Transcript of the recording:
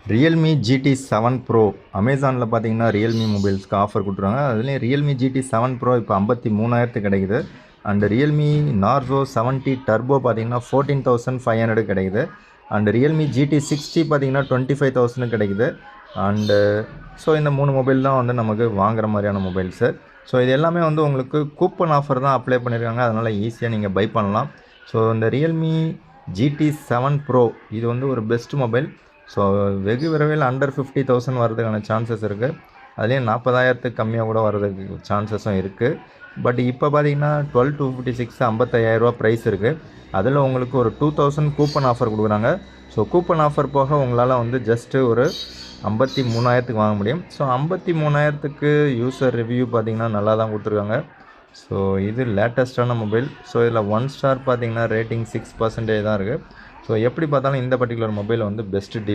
Realme GT 7 bro அமேசானில் பார்த்தீங்கன்னா Realme மொபைல்ஸ்க்கு offer கொடுத்துருவாங்க. அதுலேயும் ரியல்மி ஜிடி 7 ப்ரோ இப்போ 53,000 கிடைக்குது. அண்ட் ரியல்மி நார்சோ 70 டர்போ பார்த்தீங்கன்னா 14,500 கிடைக்குது. அண்ட் ரியல்மி ஜிடி 60 பார்த்தீங்கன்னா 25,000 கிடைக்குது. அண்டு ஸோ இந்த 3 மொபைல் தான் வந்து நமக்கு வாங்குற மாதிரியான மொபைல்ஸு. ஸோ இது எல்லாமே வந்து உங்களுக்கு கூப்பன் ஆஃபர் தான் அப்ளை பண்ணியிருக்காங்க. அதனால் ஈஸியாக நீங்கள் பை பண்ணலாம். ஸோ இந்த ரியல்மி ஜிடி 7 ப்ரோ இது வந்து ஒரு பெஸ்ட் மொபைல். ஸோ வெகு விரைவில் அண்டர் 50,000 வரதுக்கான சான்சஸ் இருக்குது. அதுலேயும் 40,000 கம்மியாக கூட வரதுக்கு சான்சஸும் இருக்குது. பட் இப்போ பார்த்தீங்கன்னா 12 to 56 55,000 ப்ரைஸ் இருக்குது. அதில் உங்களுக்கு ஒரு 2,000 கூப்பன் ஆஃபர் கொடுக்குறாங்க. ஸோ கூப்பன் ஆஃபர் போக உங்களால் வந்து ஜஸ்ட்டு ஒரு 53,000 வாங்க முடியும். ஸோ 53,000 யூசர் ரிவ்யூ பார்த்தீங்கன்னா நல்லா தான் கொடுத்துருக்காங்க. ஸோ இது லேட்டஸ்ட்டான மொபைல். ஸோ இதில் 1 ஸ்டார் பார்த்தீங்கன்னா ரேட்டிங் 6% தான் இருக்குது. ஸோ எப்படி பார்த்தாலும் இந்த பர்டிகுலர் மொபைல் வந்து பெஸ்ட்டு டீல்.